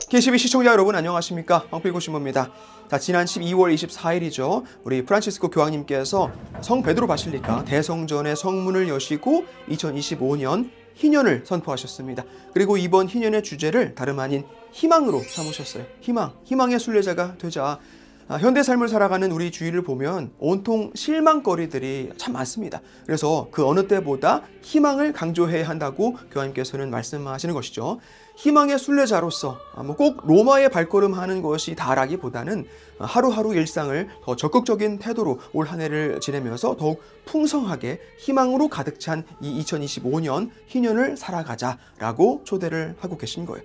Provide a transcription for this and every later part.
KCB 시청자 여러분 안녕하십니까? 황필고 신부입니다. 자, 지난 12월 24일이죠. 우리 프란치스코 교황님께서 성 베드로 바실리카 대성전의 성문을 여시고 2025년 희년을 선포하셨습니다. 그리고 이번 희년의 주제를 다름 아닌 희망으로 삼으셨어요. 희망의 순례자가 되자. 현대 삶을 살아가는 우리 주위를 보면 온통 실망거리들이 참 많습니다. 그래서 그 어느 때보다 희망을 강조해야 한다고 교황님께서는 말씀하시는 것이죠. 희망의 순례자로서 꼭 로마에 발걸음하는 것이 다라기보다는 하루하루 일상을 더 적극적인 태도로 올 한 해를 지내면서 더욱 풍성하게 희망으로 가득 찬 이 2025년 희년을 살아가자라고 초대를 하고 계신 거예요.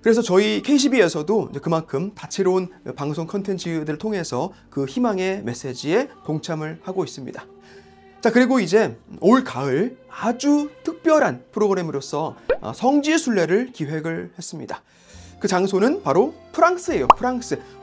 그래서 저희 KCB에서도 그만큼 다채로운 방송 컨텐츠들을 통해서 그 희망의 메시지에 동참을 하고 있습니다. 자, 그리고 이제 올 가을 아주 특별한 프로그램으로서 성지 순례를 기획을 했습니다. 그 장소는 바로 프랑스예요.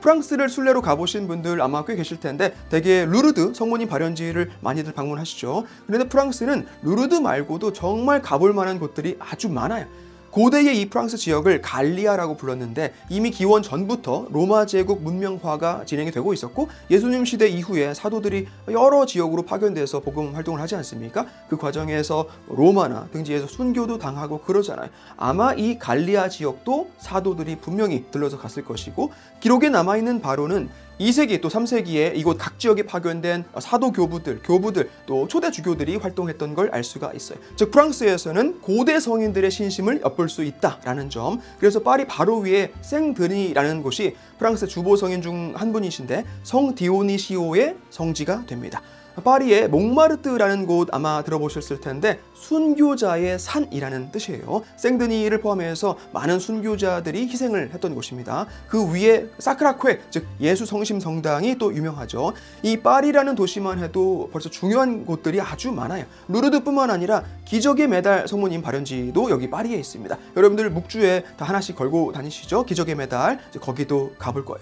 프랑스를 순례로 가보신 분들 아마 꽤 계실 텐데 대개 루르드 성모님 발현지를 많이들 방문하시죠. 그런데 프랑스는 루르드 말고도 정말 가볼 만한 곳들이 아주 많아요. 고대의 이 프랑스 지역을 갈리아라고 불렀는데 이미 기원 전부터 로마 제국 문명화가 진행이 되고 있었고 예수님 시대 이후에 사도들이 여러 지역으로 파견돼서 복음 활동을 하지 않습니까? 그 과정에서 로마나 등지에서 순교도 당하고 그러잖아요. 아마 이 갈리아 지역도 사도들이 분명히 들러서 갔을 것이고 기록에 남아있는 바로는 2세기 또 3세기에 이곳 각 지역에 파견된 사도 교부들 또 초대 주교들이 활동했던 걸 알 수가 있어요. 즉 프랑스에서는 고대 성인들의 신심을 엿볼 수 있다라는 점. 그래서 파리 바로 위에 생드니라는 곳이 프랑스 주보 성인 중 한 분이신데 성 디오니시오의 성지가 됩니다. 파리의 몽마르트라는 곳 아마 들어보셨을 텐데 순교자의 산이라는 뜻이에요. 생드니를 포함해서 많은 순교자들이 희생을 했던 곳입니다. 그 위에 사크라퀘, 즉 예수 성심 성당이 또 유명하죠. 이 파리라는 도시만 해도 벌써 중요한 곳들이 아주 많아요. 루르드뿐만 아니라 기적의 메달 성모님 발현지도 여기 파리에 있습니다. 여러분들 묵주에 다 하나씩 걸고 다니시죠? 기적의 메달, 거기도 가볼 거예요.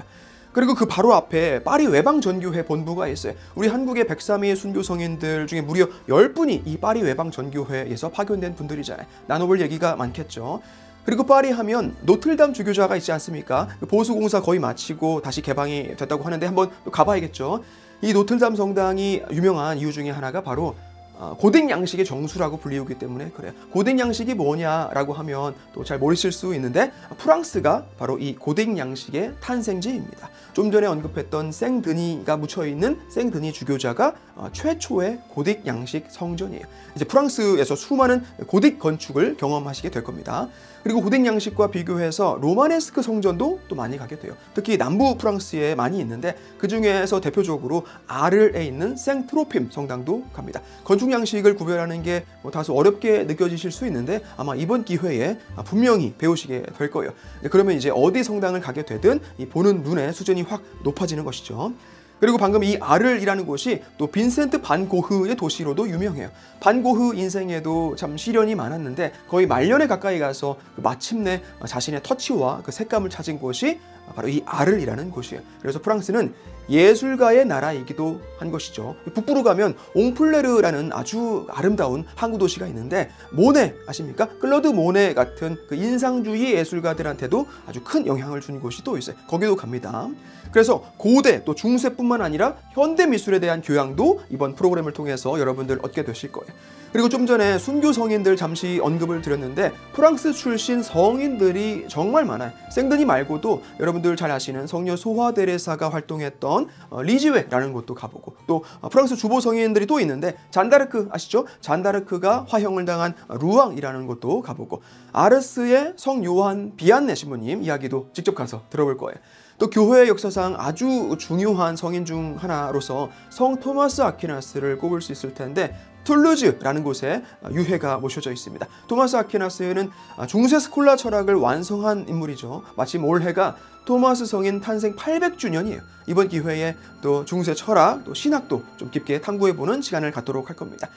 그리고 그 바로 앞에 파리 외방전교회 본부가 있어요. 우리 한국의 103위 순교 성인들 중에 무려 10분이 이 파리 외방전교회에서 파견된 분들이잖아요. 나눠볼 얘기가 많겠죠. 그리고 파리 하면 노틀담 주교자가 있지 않습니까? 보수공사 거의 마치고 다시 개방이 됐다고 하는데 한번 또 가봐야겠죠. 이 노틀담 성당이 유명한 이유 중에 하나가 바로 고딕 양식의 정수라고 불리우기 때문에 그래요. 고딕 양식이 뭐냐라고 하면 또 잘 모르실 수 있는데 프랑스가 바로 이 고딕 양식의 탄생지입니다. 좀 전에 언급했던 생드니가 묻혀있는 생드니 주교자가 최초의 고딕 양식 성전이에요. 이제 프랑스에서 수많은 고딕 건축을 경험하시게 될 겁니다. 그리고 고딕 양식과 비교해서 로마네스크 성전도 또 많이 가게 돼요. 특히 남부 프랑스에 많이 있는데 그 중에서 대표적으로 아르에 있는 생트로핌 성당도 갑니다. 건축 양식을 구별하는 게 다소 어렵게 느껴지실 수 있는데 아마 이번 기회에 분명히 배우시게 될 거예요. 그러면 이제 어디 성당을 가게 되든 이 보는 눈의 수준이 확 높아지는 것이죠. 그리고 방금 이 아르이라는 곳이 또 빈센트 반 고흐의 도시로도 유명해요. 반 고흐 인생에도 참 시련이 많았는데 거의 말년에 가까이 가서 마침내 자신의 터치와 그 색감을 찾은 곳이 바로 이 아르이라는 곳이에요. 그래서 프랑스는 예술가의 나라이기도 한 것이죠. 북부로 가면 옹플레르라는 아주 아름다운 항구 도시가 있는데 모네 아십니까? 클로드 모네 같은 그 인상주의 예술가들한테도 아주 큰 영향을 준 곳이 또 있어요. 거기도 갑니다. 그래서 고대 또 중세뿐만 아니라 현대 미술에 대한 교양도 이번 프로그램을 통해서 여러분들 얻게 되실 거예요. 그리고 좀 전에 순교 성인들 잠시 언급을 드렸는데 프랑스 출신 성인들이 정말 많아요. 생드니 말고도 여러분들 잘 아시는 성녀 소화 데레사가 활동했던 리지웨라는 곳도 가보고 또 프랑스 주보 성인들이 또 있는데 잔다르크 아시죠? 잔다르크가 화형을 당한 루앙이라는 곳도 가보고 아르스의 성 요한 비안네 신부님 이야기도 직접 가서 들어볼 거예요. 또 교회 역사상 아주 중요한 성인 중 하나로서 성 토마스 아퀴나스를 꼽을 수 있을 텐데 툴루즈라는 곳에 유해가 모셔져 있습니다. 토마스 아퀴나스는 중세 스콜라 철학을 완성한 인물이죠. 마침 올해가 토마스 성인 탄생 800주년이에요. 이번 기회에 또 중세 철학, 또 신학도 좀 깊게 탐구해보는 시간을 갖도록 할 겁니다.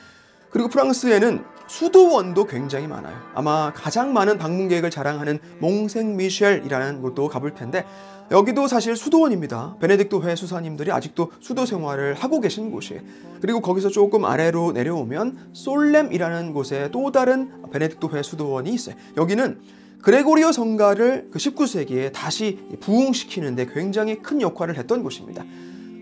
그리고 프랑스에는 수도원도 굉장히 많아요. 아마 가장 많은 방문객을 자랑하는 몽생미셸이라는 곳도 가볼 텐데 여기도 사실 수도원입니다. 베네딕토회 수사님들이 아직도 수도 생활을 하고 계신 곳이에요. 그리고 거기서 조금 아래로 내려오면 솔렘이라는 곳에 또 다른 베네딕토회 수도원이 있어요. 여기는 그레고리오 성가를 그 19세기에 다시 부흥시키는데 굉장히 큰 역할을 했던 곳입니다.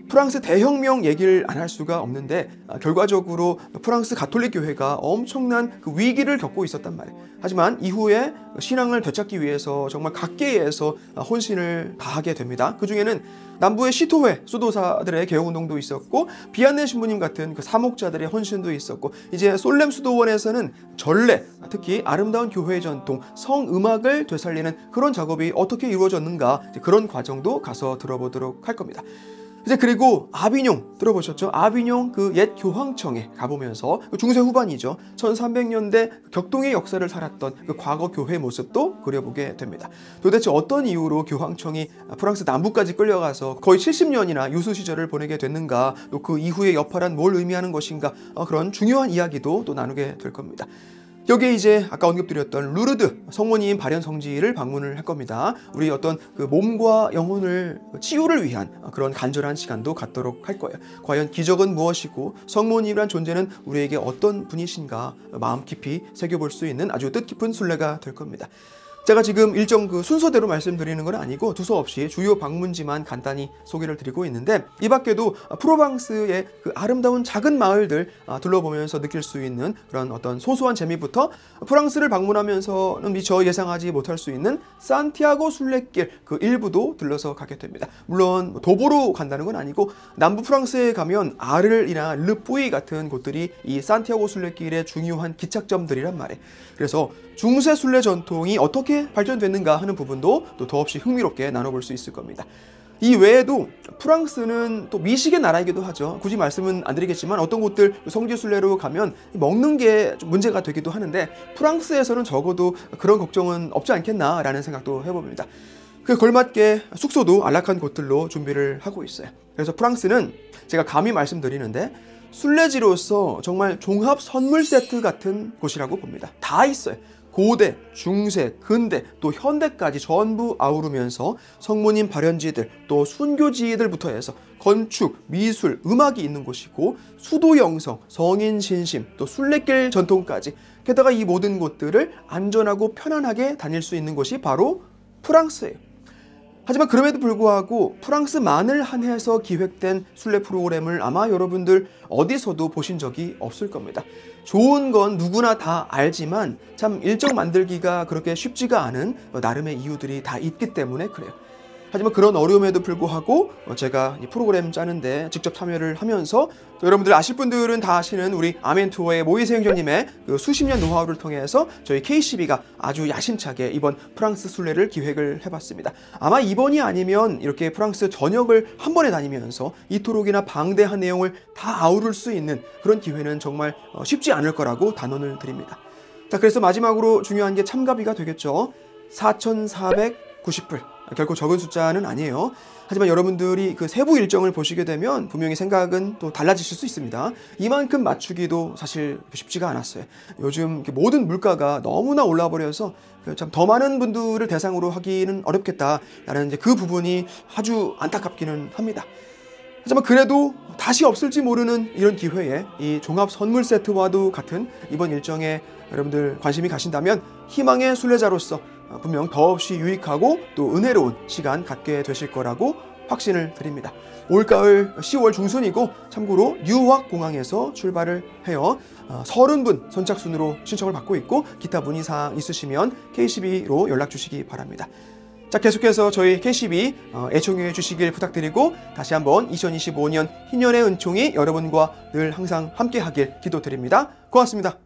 프랑스 대혁명 얘기를 안 할 수가 없는데 결과적으로 프랑스 가톨릭 교회가 엄청난 그 위기를 겪고 있었단 말이에요. 하지만 이후에 신앙을 되찾기 위해서 정말 각계에서 헌신을 다하게 됩니다. 그 중에는 남부의 시토회 수도사들의 개혁운동도 있었고 비안네 신부님 같은 그 사목자들의 헌신도 있었고 이제 솔렘 수도원에서는 전래, 특히 아름다운 교회의 전통, 성음악을 되살리는 그런 작업이 어떻게 이루어졌는가 그런 과정도 가서 들어보도록 할 겁니다. 이제 그리고 아비뇽 들어보셨죠? 아비뇽 그 옛 교황청에 가보면서 중세 후반이죠. 1300년대 격동의 역사를 살았던 그 과거 교회 모습도 그려보게 됩니다. 도대체 어떤 이유로 교황청이 프랑스 남부까지 끌려가서 거의 70년이나 유수 시절을 보내게 됐는가, 또 그 이후의 여파란 뭘 의미하는 것인가, 그런 중요한 이야기도 또 나누게 될 겁니다. 여기에 이제 아까 언급드렸던 루르드 성모님 발현 성지를 방문을 할 겁니다. 우리 어떤 그 몸과 영혼을 치유를 위한 그런 간절한 시간도 갖도록 할 거예요. 과연 기적은 무엇이고 성모님이란 존재는 우리에게 어떤 분이신가 마음 깊이 새겨볼 수 있는 아주 뜻깊은 순례가 될 겁니다. 제가 지금 일정 그 순서대로 말씀드리는 건 아니고 두서없이 주요 방문지만 간단히 소개를 드리고 있는데, 이 밖에도 프로방스의 그 아름다운 작은 마을들 둘러보면서 느낄 수 있는 그런 어떤 소소한 재미부터 프랑스를 방문하면서는 미처 예상하지 못할 수 있는 산티아고 순례길 그 일부도 들러서 가게 됩니다. 물론 도보로 간다는 건 아니고 남부 프랑스에 가면 아를이나 르뿌이 같은 곳들이 이 산티아고 순례길의 중요한 기착점들이란 말이에요. 그래서 중세 순례 전통이 어떻게 발전됐는가 하는 부분도 또 더없이 흥미롭게 나눠볼 수 있을 겁니다. 이 외에도 프랑스는 또 미식의 나라이기도 하죠. 굳이 말씀은 안 드리겠지만 어떤 곳들 성지 순례로 가면 먹는 게 좀 문제가 되기도 하는데 프랑스에서는 적어도 그런 걱정은 없지 않겠나라는 생각도 해봅니다. 그 걸맞게 숙소도 안락한 곳들로 준비를 하고 있어요. 그래서 프랑스는 제가 감히 말씀드리는데 순례지로서 정말 종합 선물 세트 같은 곳이라고 봅니다. 다 있어요. 고대, 중세, 근대, 또 현대까지 전부 아우르면서 성모님 발현지들, 또 순교지들부터 해서 건축, 미술, 음악이 있는 곳이고 수도 영성, 성인 신심, 또 순례길 전통까지, 게다가 이 모든 곳들을 안전하고 편안하게 다닐 수 있는 곳이 바로 프랑스예요. 하지만 그럼에도 불구하고 프랑스만을 한해서 기획된 순례 프로그램을 아마 여러분들 어디서도 보신 적이 없을 겁니다. 좋은 건 누구나 다 알지만 참 일정 만들기가 그렇게 쉽지가 않은 나름의 이유들이 다 있기 때문에 그래요. 하지만 그런 어려움에도 불구하고 제가 이 프로그램 짜는데 직접 참여를 하면서 또 여러분들 아실 분들은 다 아시는 우리 아멘투어의 모이세 형제님의 그 수십 년 노하우를 통해서 저희 KCB가 아주 야심차게 이번 프랑스 순례를 기획을 해봤습니다. 아마 이번이 아니면 이렇게 프랑스 전역을 한 번에 다니면서 이토록이나 방대한 내용을 다 아우를 수 있는 그런 기회는 정말 쉽지 않을 거라고 단언을 드립니다. 자, 그래서 마지막으로 중요한 게 참가비가 되겠죠. 4,490불. 결코 적은 숫자는 아니에요. 하지만 여러분들이 그 세부 일정을 보시게 되면 분명히 생각은 또 달라지실 수 있습니다. 이만큼 맞추기도 사실 쉽지가 않았어요. 요즘 모든 물가가 너무나 올라버려서 참 더 많은 분들을 대상으로 하기는 어렵겠다라는 이제 그 부분이 아주 안타깝기는 합니다. 하지만 그래도 다시 없을지 모르는 이런 기회에 이 종합 선물 세트와도 같은 이번 일정에 여러분들 관심이 가신다면 희망의 순례자로서 분명 더없이 유익하고 또 은혜로운 시간 갖게 되실 거라고 확신을 드립니다. 올가을 10월 중순이고 참고로 뉴화공항에서 출발을 해요. 30분 선착순으로 신청을 받고 있고 기타 문의사항 있으시면 KCB로 연락 주시기 바랍니다. 자, 계속해서 저희 KCB 애청해 주시길 부탁드리고 다시 한번 2025년 희년의 은총이 여러분과 늘 항상 함께 하길 기도드립니다. 고맙습니다.